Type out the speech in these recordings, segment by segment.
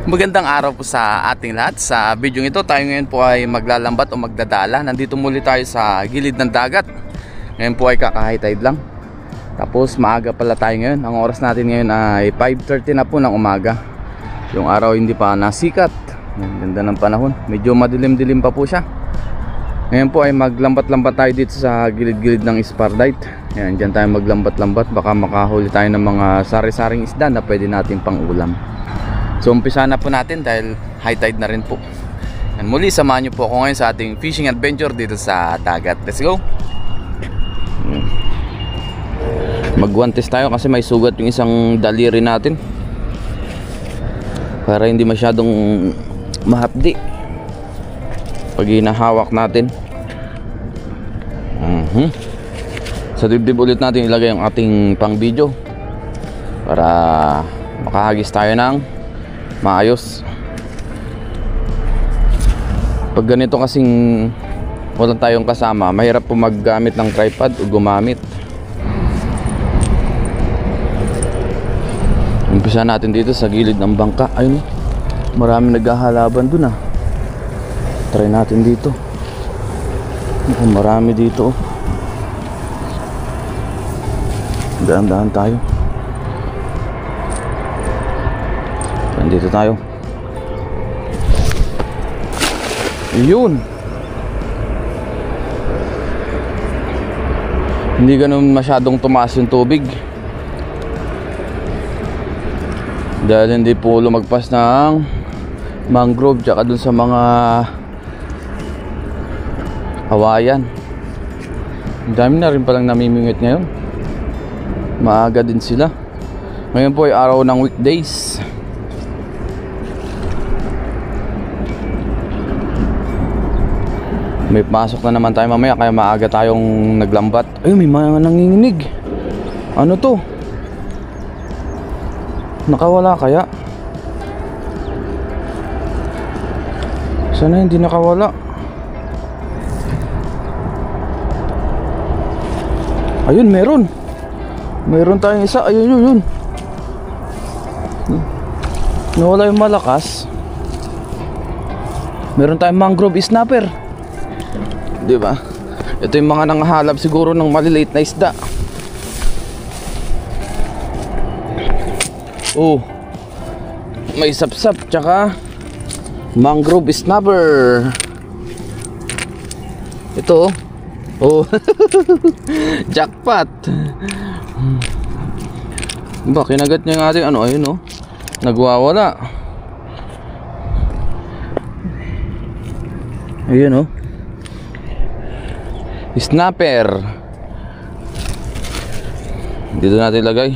Magandang araw po sa ating lahat. Sa video ito, tayo ngayon po ay maglalambat o magdadala. Nandito muli tayo sa gilid ng dagat. Ngayon po ay kaka-high tide lang. Tapos maaga pala tayo ngayon. Ang oras natin ngayon ay 5:30 na po ng umaga. Yung araw hindi pa nasikat. Ganda ng panahon. Medyo madilim-dilim pa po siya. Ngayon po ay maglambat-lambat tayo dito sa gilid-gilid ng Sparklight. Ayan, dyan tayo maglambat-lambat. Baka makahuli tayo ng mga sari-saring isda na pwede natin pang ulam. So umpisa na po natin dahil high tide na rin po. And muli samahan nyo po ako ngayon sa ating fishing adventure dito sa dagat. Let's go! Mag-one test tayo kasi may sugat yung isang daliri natin, para hindi masyadong mahapdi pag hinahawak natin. Sa dibdib ulit natin ilagay yung ating pang video para makahagis tayo ng maayos. Pag ganito kasing wala tayong kasama, mahirap po maggamit ng tripod o gumamit. Umpisa natin dito sa gilid ng bangka. Ayun, maraming naghahalaban dun ah. Try natin dito. Marami dito. Daan-daan tayo. Dito tayo. Yun. Hindi ganun masyadong tumaas yung tubig, dahil hindi po lumagpas ng mangrove tsaka dun sa mga hawayan. Ang dami na rin palang namimingwit ngayon. Maaga din sila. Ngayon po ay araw ng weekdays. May pasok na naman tayo mamaya, kaya maaga tayong naglambat. Ay, may mga nanginginig. Ano to? Nakawala kaya? Sana hindi nakawala. Ayun, meron. Meron tayong isa. Ayun, yun. Nawala yung malakas. Meron tayong mangrove snapper. Diba? Ito yung mga nangahalap siguro ng maliliit na isda. Oh, may sapsap tsaka mangrove snapper. Ito oh. Jackpot. Ba, kinagat niya yung ating ano, ayun oh, nagwawala. Ayun oh, snapper. Dito natin ilagay.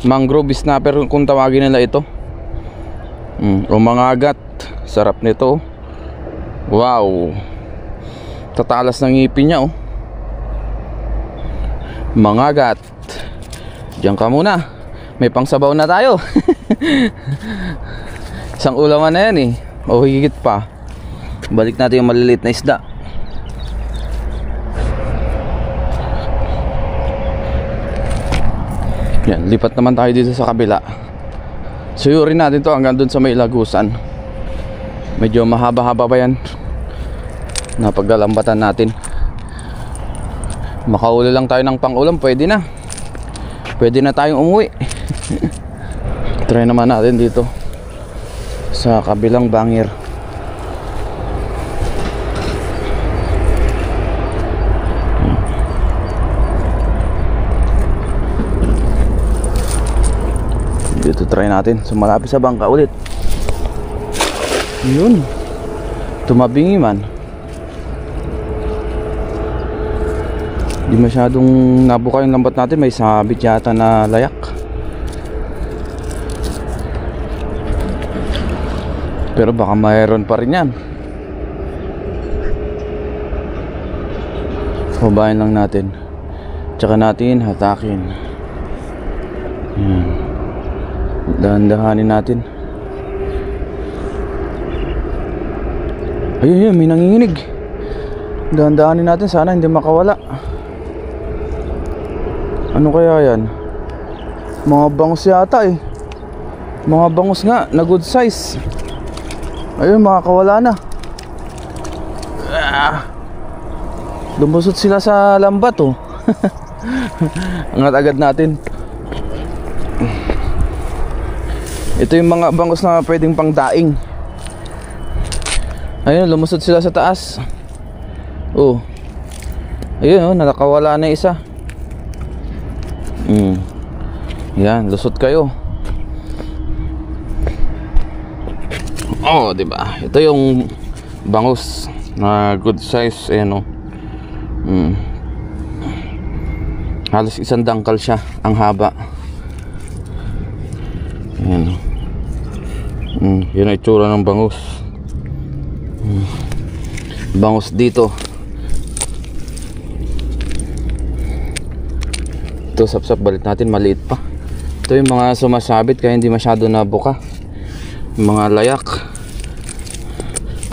Mangrove snapper kung tawagin nila ito. O mangagat. Sarap nito. Wow. Tatalas ng ngipin niya oh. Mangagat. Diyan ka muna. May pangsabaw na tayo. Isang ulaman na yan eh. O higit pa. Balik natin yung maliliit na isda. Yan, lipat naman tayo dito sa kabila. Suyurin natin to hanggang dun sa may lagusan. Medyo mahaba-haba pa yan na paglalambatan natin. Makauli lang tayo ng pang-ulam, pwede na. Pwede na tayong umuwi. Try naman natin dito sa kabilang bangir. Dito try natin. So malapit sa bangka ulit. Yun. Tumabingi man. Di masyadong nabuka yung lambat natin. May sabit yata na layak. Pero baka mayroon pa rin yan. Hubayin lang natin. Tsaka natin hatakin. Dahan-dahanin natin. Ayun, may nanginginig. Dahan-dahanin natin, sana hindi makawala. Ano kaya yan? Mga bangus yata eh. Mga bangus nga na good size. Ayun, makakawala na. Lumusot sila sa lambat oh. Angat agad natin. Ito yung mga bangus na pwedeng pang daing. Ayun, lumusot sila sa taas. Oh. Ayun oh, nakawala na isa. Yan, lusot kayo. Oh, di ba? Ito yung bangus na good size, ayan oh. Halos isang dangkal siya ang haba. Ayan oh. Yun ang itsura ng bangus. Bangus dito. Ito, sapsap, balit natin, maliit pa. Ito yung mga sumasabit kaya hindi masyado nabuka. Mga layak.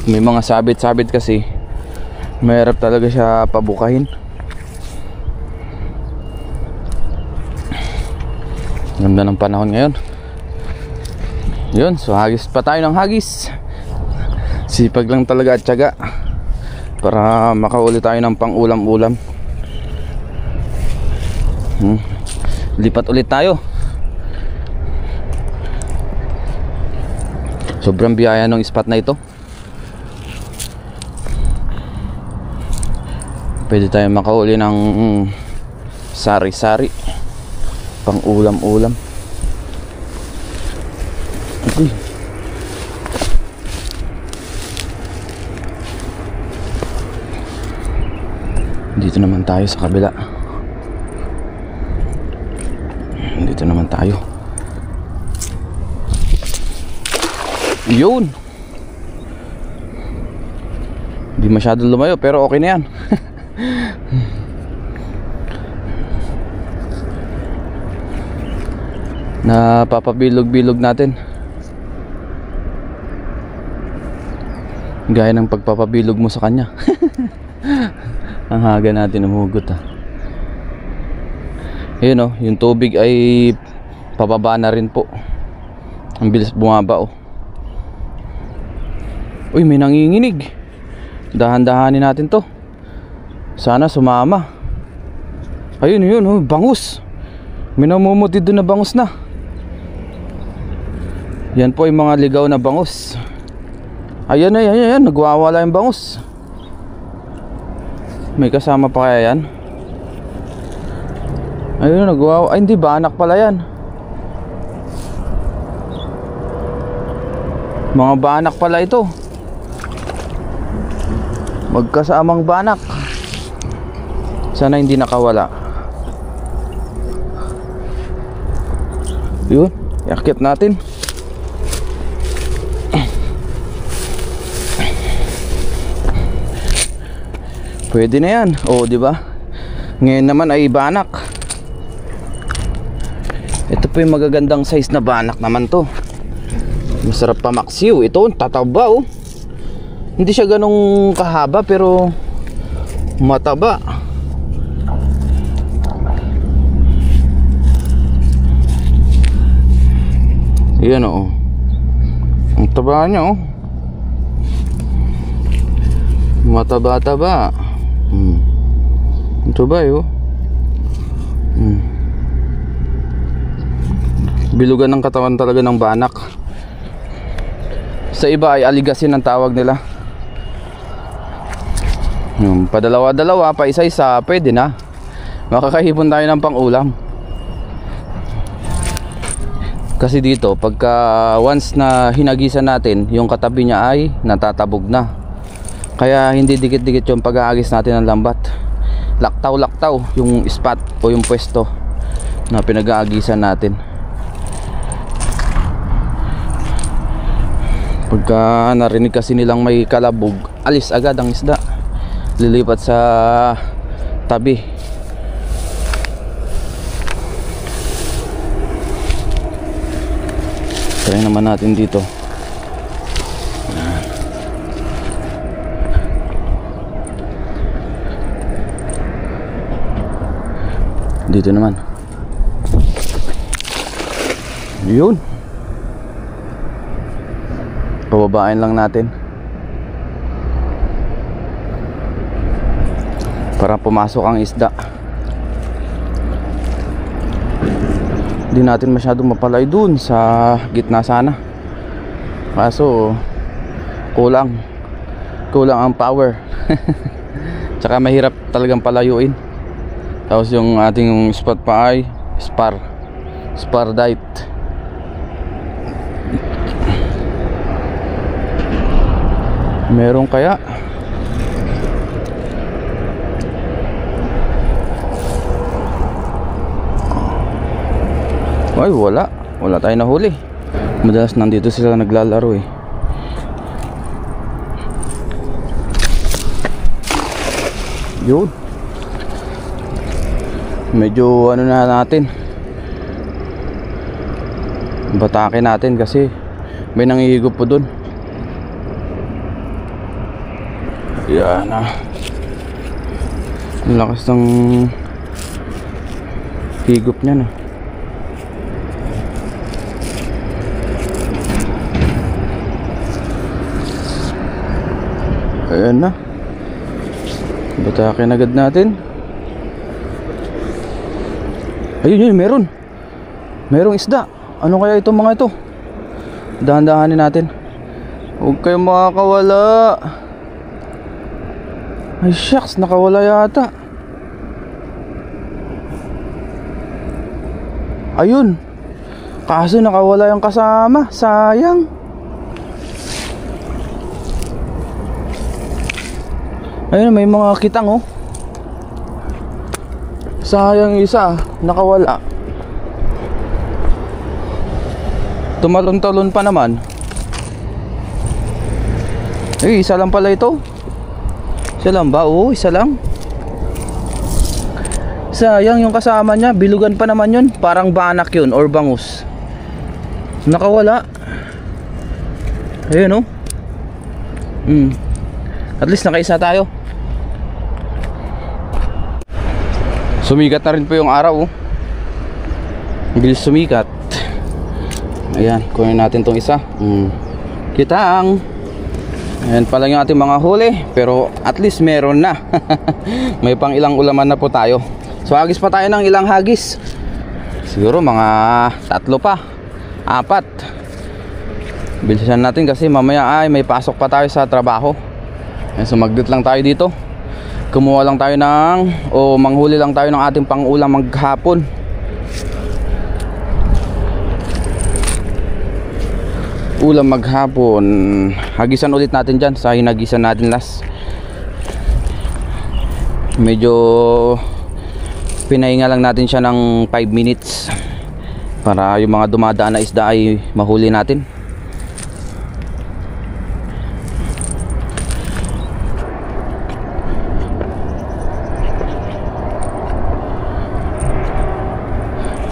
Pag may mga sabit-sabit kasi, mahirap talaga siya pabukahin. Ganda ng panahon ngayon. Yun, so hagis pa tayo ng hagis. Sipag lang talaga at tiyaga para makauli tayo ng pang ulam-ulam. Lipat ulit tayo. Sobrang biyaya ng spot na ito. Pwede tayo makauli ng sari-sari pang ulam-ulam. Okay. Dito naman tayo sa kabila. Dito naman tayo. Yun. Hindi masyadong lumayo pero okay na yan. Napapabilog-bilog natin. Gaya ng pagpapabilog mo sa kanya. Ang haga natin umugot ah. Ayun oh, yung tubig ay pababa na rin po. Ang bilis bumaba oh. Uy, may nanginginig. Dahan-dahanin natin to. Sana sumama. Ayun yun oh, bangus. May namumuti doon na bangus na. Yan po yung mga ligaw na bangus. Ayan, ayan, ayan, nagwawala yung bangus. May kasama pa kaya yan? Ayun, nagwawala. Ay, hindi ba? Anak pala yan. Mga banak pala ito. Magkasamang banak. Sana hindi nakawala. Yun, yakit natin. Pwede na yan. Oh, di ba? Ngayon naman ay banak. Ito po yung magagandang size na banak naman to. Masarap pa maksiw. Ito, tataba oh. Hindi siya ganong kahaba pero mataba. Yan oh. Ang taba niya oh. Mataba-taba. Ito ba yun? Bilugan ng katawan talaga ng banak. Sa iba ay aligasin ang tawag nila. Padalawa-dalawa, pa isa-isa, pwede na. Makakahipon tayo ng pang-ulam. Kasi dito, pagka once na hinagisan natin, yung katabi niya ay natatabog na. Kaya hindi dikit-dikit yung pag-aagis natin ng lambat. Laktaw-laktaw yung spot o yung pwesto na pinag-aagisan natin. Pagka narinig kasi nilang may kalabog, alis agad ang isda. Lilipat sa tabi. Try naman natin dito. Dito naman. Yun. Pababain lang natin para pumasok ang isda. Hindi natin masyadong mapalay dun sa gitna sana, kaso kulang ang power. Tsaka mahirap talagang palayuin. Tapos yung ating spot pa ay spardite. Meron kaya? Ay, wala tayong nahuli. Madalas nandito sila naglalaro eh. Yun, medyo ano na natin, batakin natin kasi may nangihigop po dun. Yan na, ang lakas ng higop niya na. Ayan na, batakin agad natin. Ayun, merong isda. Ano kaya itong mga ito? Dahan-dahanin natin. Huwag kayong makakawala. Ay shucks, nakawala yata. Ayun, kaso nakawala yung kasama. Sayang. Ayun, may mga kitang oh. Sayang isa, nakawala. Tumalon-talon pa naman. Eh, isa lang pala ito. Isa lang ba? Oo, isa lang. Sayang yung kasama niya, bilugan pa naman yun. Parang banak yun or bangus. Nakawala. Ayun oh. At least nakaisa tayo. Sumikat na rin po yung araw oh. Bilis sumikat. Ayan, kunin natin tong isa. Kitaang. Ayan pala yung ating mga huli. Pero at least meron na. May pang ilang ulaman na po tayo. So hagis pa tayo ng ilang hagis. Siguro mga 3 pa 4. Bilisan natin kasi mamaya ay may pasok pa tayo sa trabaho. Ayan, so magdit lang tayo dito. Kumuha lang tayo manghuli lang tayo ng ating pang-ulam maghapon. Ulam maghapon. Hagisan ulit natin dyan sa hinagisan natin last. Medyo pinahinga lang natin siya ng 5 minutes para yung mga dumadaan na isda ay mahuli natin.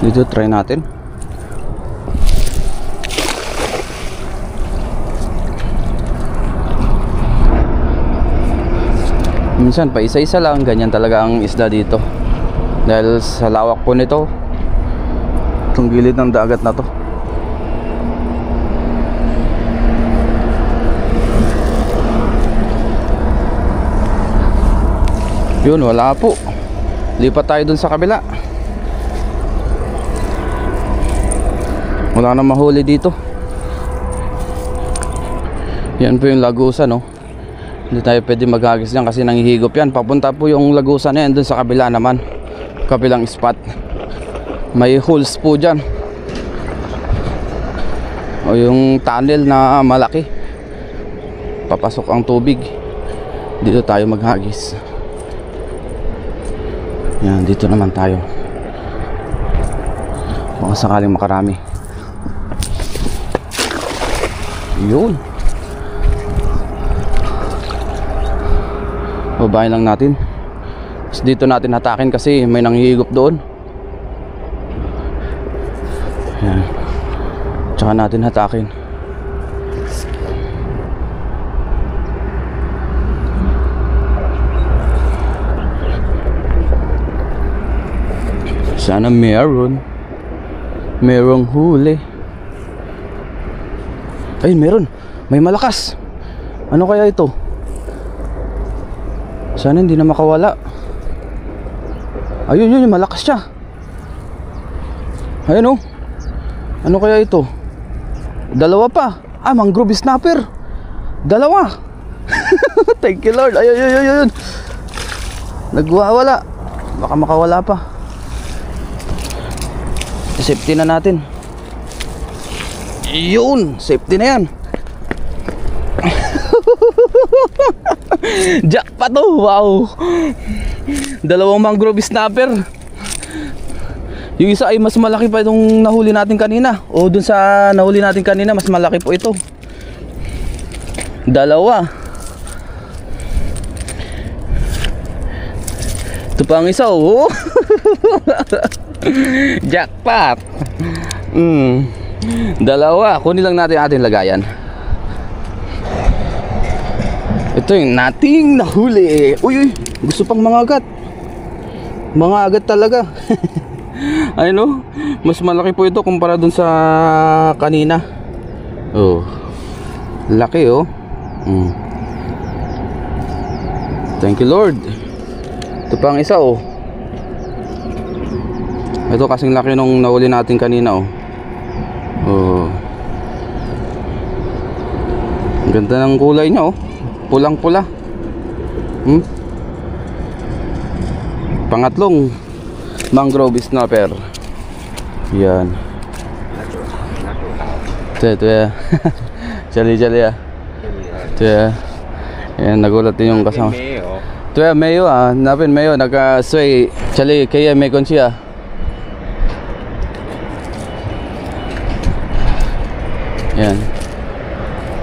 Dito try natin. Minsan pa isa-isa lang, ganyan talaga ang isda dito. Dahil sa lawak po nito, itong gilid ng dagat na to. Yun, wala po. Lipat tayo dun sa kabila. Wala na mahuli dito. Yan po yung lagusan no. Hindi tayo pwede maghagis dyan kasi nanghihigop yan. Papunta po yung lagusan na yan dun sa kabila naman, kabilang spot. May holes po dyan, o yung tunnel na malaki, papasok ang tubig. Dito tayo maghagis. Yan, dito naman tayo. Baka sakaling makarami. Yun, babayin lang natin. Tapos dito natin hatakin kasi may nanghihigop doon. Yan, tsaka natin hatakin. Sana merong huli. Ay, meron. May malakas. Ano kaya ito? Sana hindi na makawala. Ayun, yun, malakas siya. Ayun, oh. Ano kaya ito? Dalawa pa. Ah, mangrove snapper. Dalawa. Thank you Lord. Ayun, ayun, ayun. Nagwawala. Baka makawala pa. Safety na natin. Yun, safety na yan. Jackpot, oh. Wow. Dalawang mangrove snapper. Yung isa ay mas malaki pa itong nahuli natin kanina. O dun sa nahuli natin kanina, mas malaki po ito. Dalawa. Ito pa ang isa, oh. Jackpot. Dalawa. Kunin lang natin ating lagayan. Ito yung nating nahuli. Uy, uy, gusto pang mangagat. Mangagat talaga. Ayun, oh, mas malaki po ito kumpara dun sa kanina. Oh, laki, oh. Thank you Lord. Ito pa ang isa, oh. Ito kasing laki nung nahuli natin kanina, oh. Oh, ang ganda ng kulay niya, oh. Pulang pula. Pangatlong mangrove snapper. Yan. Ito ya. Jali ya. Ito ya. Yan, nagulat din yung kasama. Ito ya, Mayo ah. Napin Mayo, naka-sway. Jali, kaya may konsiya. Yan.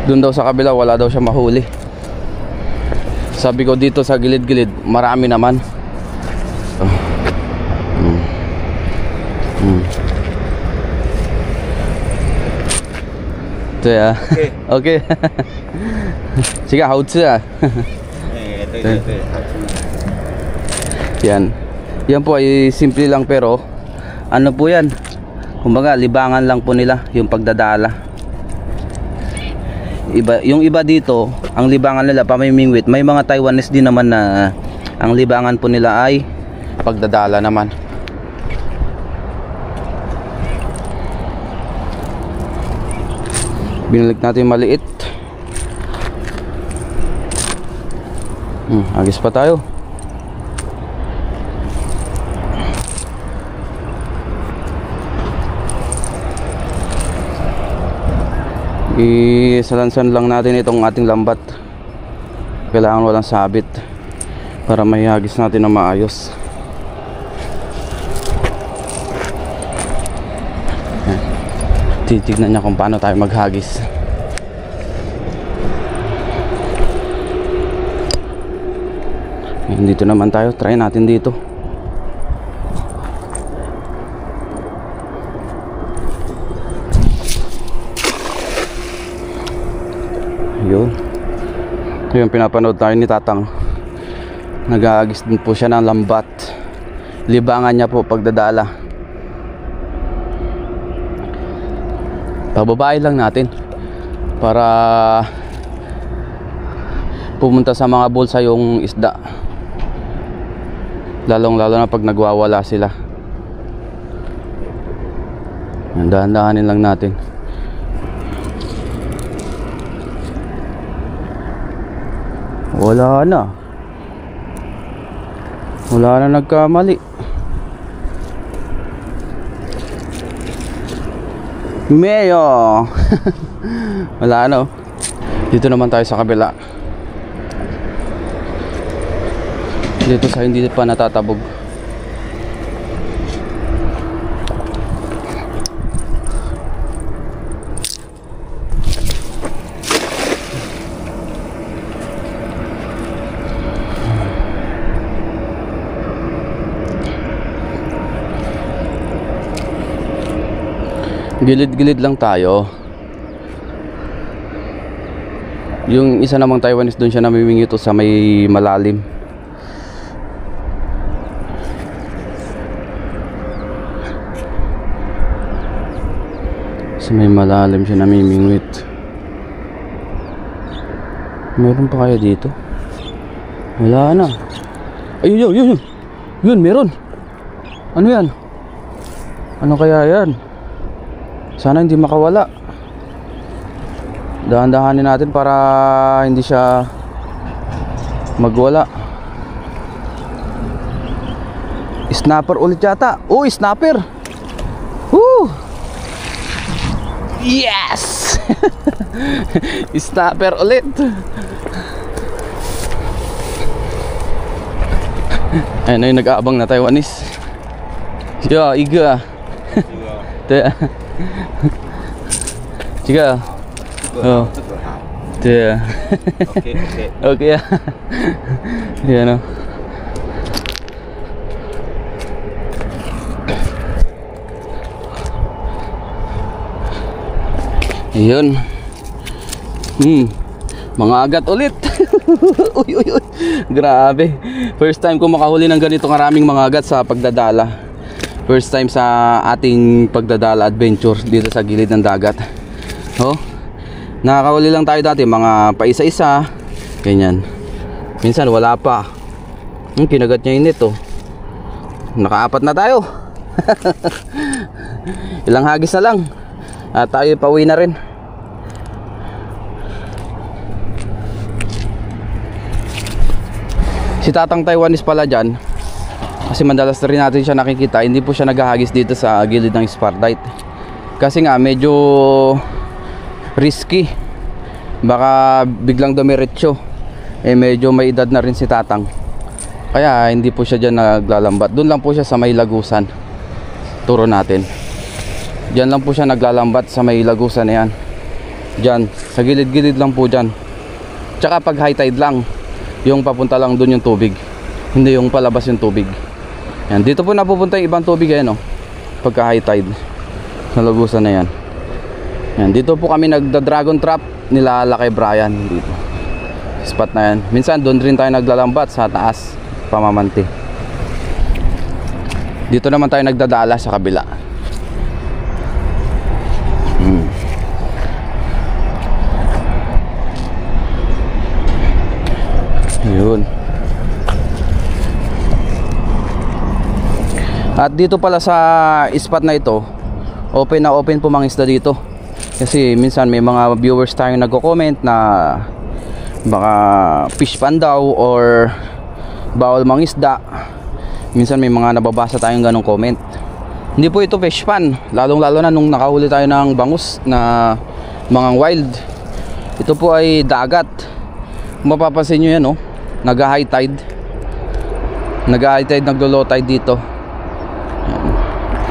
Doon daw sa kabila, wala daw siya mahuli. Sabi ko dito sa gilid-gilid, marami naman. Ito ya. Okay. Sige, hauzi ah. Yan. Yan po ay simple lang pero ano po yan? Kumbaga libangan lang po nila yung pagdadala. Iba, yung iba dito, ang libangan nila pamimingwit. May mga Taiwanese din naman na ang libangan po nila ay pagdadala naman. Binalik natin yung maliit. Agis pa tayo. Isalansan lang natin itong ating lambat. Kailangan walang sabit para mahihagis natin na maayos. Titignan niya kung paano tayo maghagis. Dito naman tayo, try natin dito. Yun. Yung pinapanood tayo ni Tatang, nag-aagis din po siya ng lambat. Libangan niya po pagdadala. Pababain lang natin para pumunta sa mga bulsa yung isda, lalong lalo na pag nagwawala sila. Dahan-dahanin lang natin. Wala na. Wala na nagkamali. Mayo. Wala na, oh. Dito naman tayo sa kabila. Dito sa hindi pa natatabog. Gilid-gilid lang tayo. Yung isa namang Taiwanese doon siya namimingito sa may malalim. Sa may malalim siya namimingwit. Meron pa kaya dito? Wala na. Ayun, yun. Yun, meron. Ano yan? Ano kaya yan? Sana hindi makawala. Dahan-dahanin natin para hindi siya magwala. Snapper ulit yata. Oh, snapper. Woo! Yes! Snapper ulit. Ayun na yung nag-aabang na Taiwanese. Yo, iga. Chica. Oh. Okay. Okay. Yan o. Ayun. Mga agat ulit. Uy. Grabe. First time ko makahuli ng ganito karaming mga agat sa pagdadala. First time sa ating pagdadala adventure dito sa gilid ng dagat. Oh. Nakakahuli lang tayo dati mga paisa-isa. Ganyan. Minsan wala pa. Kinagat niya init oh. Nakaapat na tayo. Ilang hagis na lang at tayo pauwi na rin. Si Tatang Taiwanese pala dyan, kasi madalas na rin natin siya nakikita, hindi po siya naghahagis dito sa gilid ng Spartite. Kasi nga medyo risky, baka biglang dumiretso. Medyo may edad na rin si Tatang, kaya hindi po siya dyan naglalambat. Doon lang po siya sa may lagusan. Turo natin. Diyan lang po siya naglalambat sa may lagusan na yan. Diyan, sa gilid-gilid lang po dyan. Tsaka pag high tide lang, yung papunta lang doon yung tubig, hindi yung palabas yung tubig. Yan, dito po napupunta yung ibang tubig ayan, oh, pagka high tide sa lagusan na yan. Yan, dito po kami nagda-dragon trap nila Lakay Brian dito. Spot na yan. Minsan doon rin tayo naglalambat sa taas, Pamamanti. Dito naman tayo nagdadala sa kabila. Yun. At dito pala sa spot na ito, open na open po mga isda dito. Kasi minsan may mga viewers tayong nagko-comment na baka fish pan daw or bawal mga isda. Minsan may mga nababasa tayong ganong comment. Hindi po ito fish pan, lalong lalo na nung nakahuli tayo ng bangus na mga wild. Ito po ay dagat. Kung mapapansin nyo yan, oh, nag-high tide, naglo-low tide dito. Yan.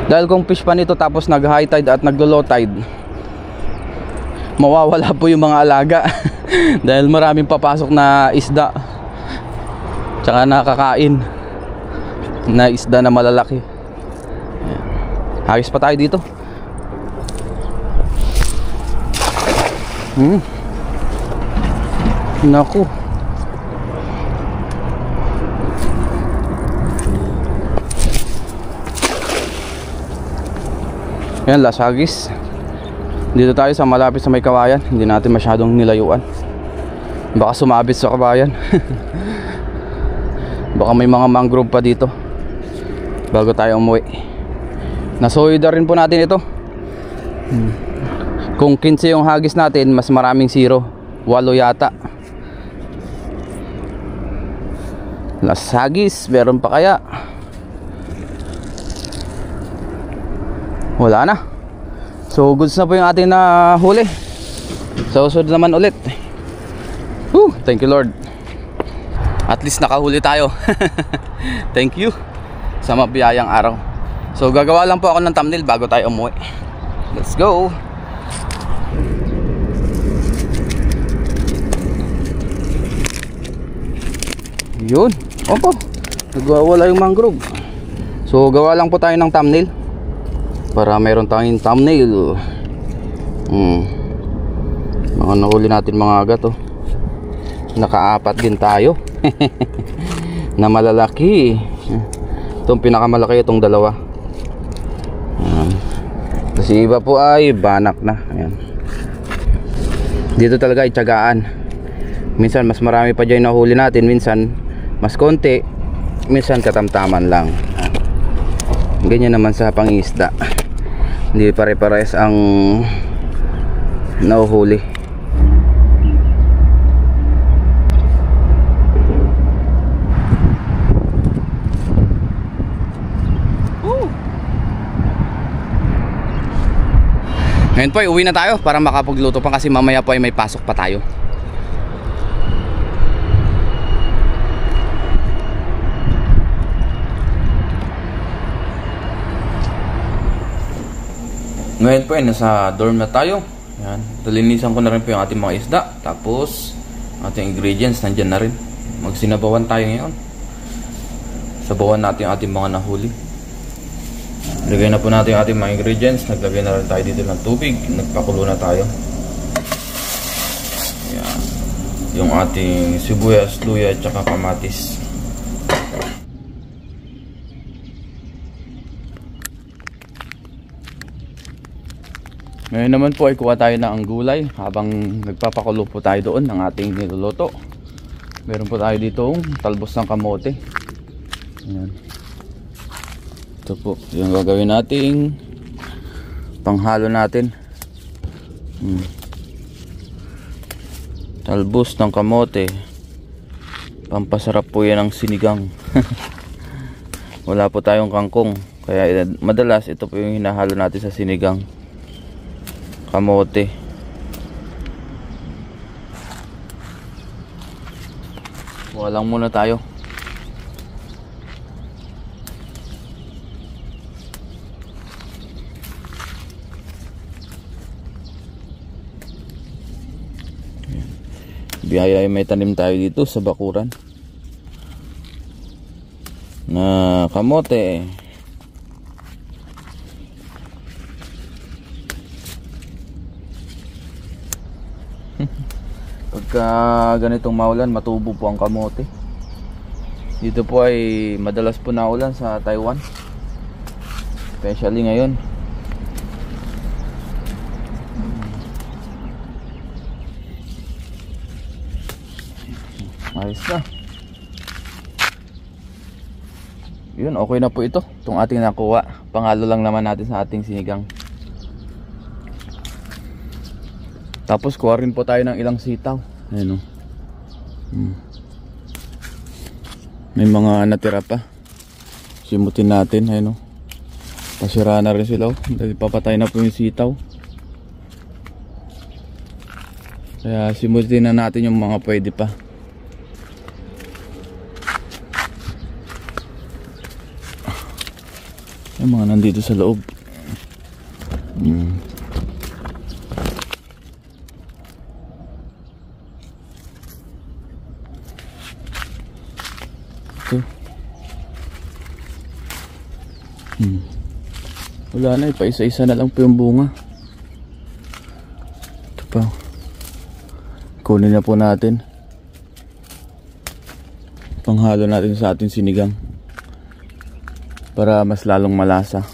Dahil kung fish pan ito tapos nag-high tide at naglo-low tide, mawawala po yung mga alaga. Dahil maraming papasok na isda, tsaka nakakain na isda na malalaki. Yan. Hagis pa tayo dito. Naku. Yan, last hagis. Dito tayo sa malapit sa may kawayan. Hindi natin masyadong nilayuan, baka sumabit sa kawayan. Baka may mga mangrove pa dito bago tayo umuwi. Nasoyda rin po natin ito. Kung 15 yung hagis natin, mas maraming 0, 8 yata. Last hagis, meron pa kaya? Wala na. So goods na po yung ating nahuli. So susunod naman ulit. Thank you Lord. At least nakahuli tayo. Thank you sa mabiyayang araw. So gagawa lang po ako ng thumbnail bago tayo umuwi. Let's go. Yun. Opo, nagwawala yung mangrove. So gawa lang po tayo ng thumbnail para meron tayong thumbnail. Mga nahuli natin mga agat, oh. Nakaapat din tayo. Na malalaki. Itong pinakamalaki, itong dalawa. Kasi iba po ay banak na. Ayan. Dito talaga ay tiyagaan. Minsan mas marami pa dyan nahuli natin, minsan mas konti, minsan katamtaman lang. Ganyan naman sa pangisda, hindi pare-pares ang nahuhuli. Ngayon po ay uwi na tayo para makapagluto pa kasi mamaya po ay may pasok pa tayo. Ngayon po ay nasa dorm na tayo. Yan. Talinisan ko na rin po yung ating mga isda. Tapos ating ingredients nandyan na rin. Magsinabawan tayo ngayon. Sabawan natin yung ating mga nahuli. Lagay na po natin yung ating mga ingredients. Naglagay na rin tayo dito ng tubig. Nagpakulo na tayo. Yan. Yung ating sibuyas, luya at saka kamatis. Ngayon naman po ay kuha tayo ng gulay habang nagpapakulo po tayo doon ng ating niluluto. Meron po tayo dito talbos ng kamote. Ayan. Ito po yung gagawin nating panghalo natin. Talbos ng kamote. Pampasarap po yan ng sinigang. Wala po tayong kangkong, kaya madalas ito po yung hinahalo natin sa sinigang. Kamote. Walang muna tayo. Biyaya ay may tanim tayo dito sa bakuran na kamote. Pagka ganitong maulan, matubo po ang kamote. Dito po ay madalas po naulan sa Taiwan, especially ngayon. Ayos na. Yun, okay na po ito. Itong ating nakuha. Panghalo lang naman natin sa ating sinigang. Tapos kuha rin po tayo ng ilang sitaw. Ayan o. May mga natira pa. Simutin natin. Ayan o. Pasira na rin sila o. Dahil papatay na po yung sitaw. Kaya simutin na natin yung mga pwede pa. Yung mga nandito sa loob. Ito. Wala na, ipaisa-isa na lang po yung bunga. Ito pa. Kunin na po natin. Panghalo natin sa ating sinigang para mas lalong malasa.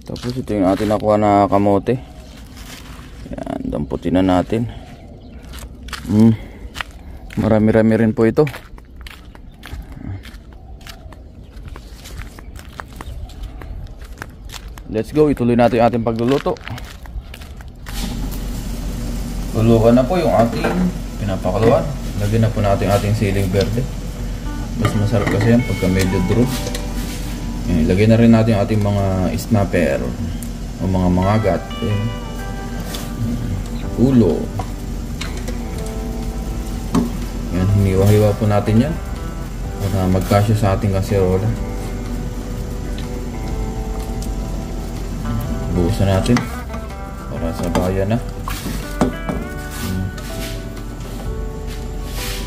Tapos ito yung ating nakuha na kamote. Yan, damputin na natin. Marami-rami rin po ito. Let's go, ituloy natin yung ating pagluluto. Lulukan na po yung ating pinapakuluan. Lagyan na po natin yung ating siling verde. Mas masarap kasi yan pagka medyo draw. Ilagay na rin natin yung ating mga snapper o mga mangagat. Ulo. Yan, hiniwa-hiwa po natin yan para magkasya sa ating kaserola. Buusan natin para sa bayan na.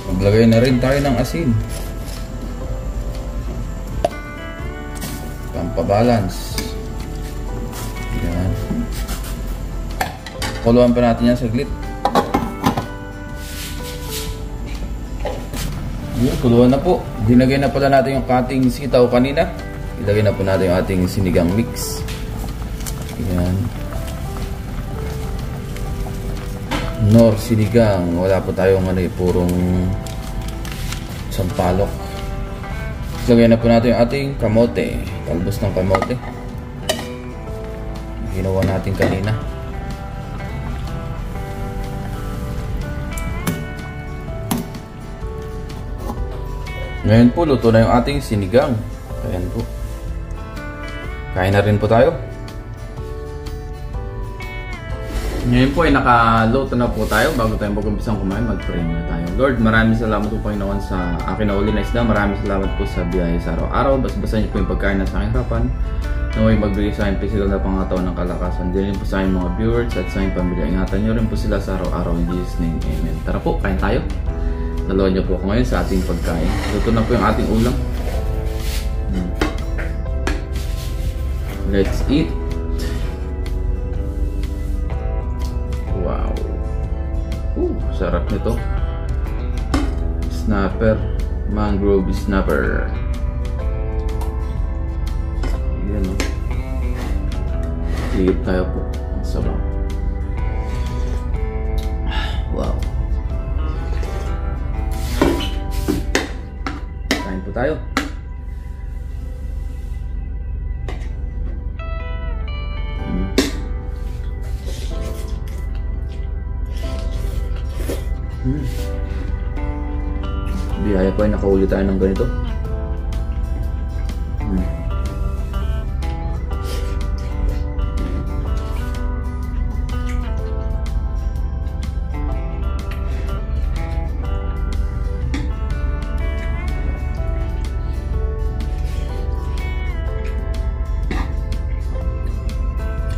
Maglagay na rin tayo ng asin. Pabalance. Yan. Kuluan pa natin yan saglit. Yan, kuluan na po. Dinagay na pala natin yung ating sitaw kanina. Ilagay na po natin yung ating sinigang mix. Yan. Nor sinigang. Wala po tayong purong sampalok. Lagyan na po natin yung ating kamote. Talbos ng kamote. Ginawa natin kanina. Ngayon po, luto na yung ating sinigang. Ayan po. Kain na rin po tayo. Ngayon po ay nakaluto na po tayo. Bago tayo mag-umpisang kumain, mag-pray na tayo. Lord, maraming salamat po Panginoon sa akin na uli na isda. Maraming salamat po sa biyaya sa araw-araw. Basta niyo po yung pagkain na sa aking harapan. Naway magbigay sa akin physical na pangatawan ng kalakasan. Diyan po sa aking mga viewers at sa aking pamilya. Ingatan niyo rin po sila sa araw-araw. In Jesus' name, amen. Tara po, kain tayo. Dalawa niyo po ako ngayon sa ating pagkain. Luto na po yung ating ulam. Let's eat. Wow. Sarap nito. Snapper. Mangrove snapper. Yan o. Liit tayo po. Sarap. Wow. Kain po tayo. Biyaya pa ay nakahuli tayo ng ganito.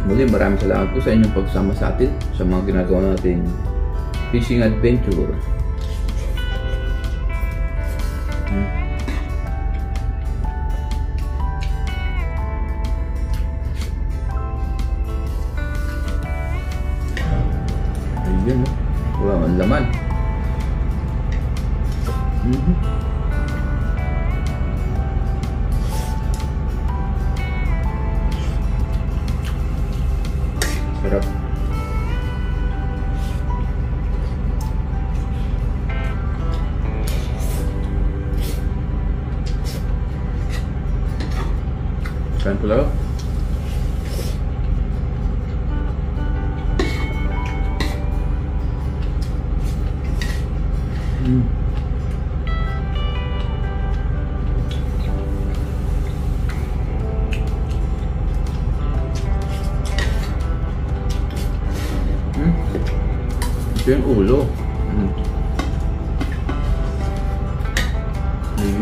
Muli, maraming salamat po sa inyong pagsama sa atin sa mga ginagawa nating fishing adventure. Ayun, wow, ang laman. Sarap. Kain pula. Ito yung ulo.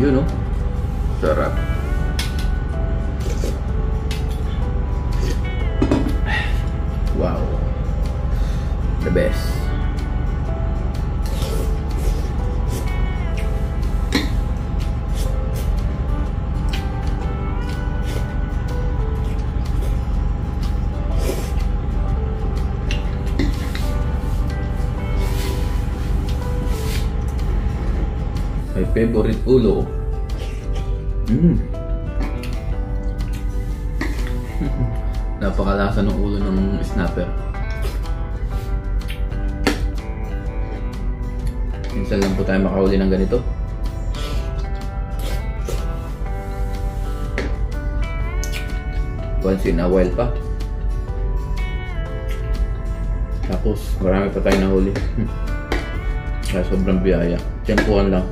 Yun, no? Sarap. Wow. The best. My favorite ulo. Napakalasa ng ulo ng snapper. Minsan lang po tayo makahuli ng ganito. Once in a while pa. Tapos marami pa tayo nahuli. Kaya sobrang biyaya. Tiyempuhan lang.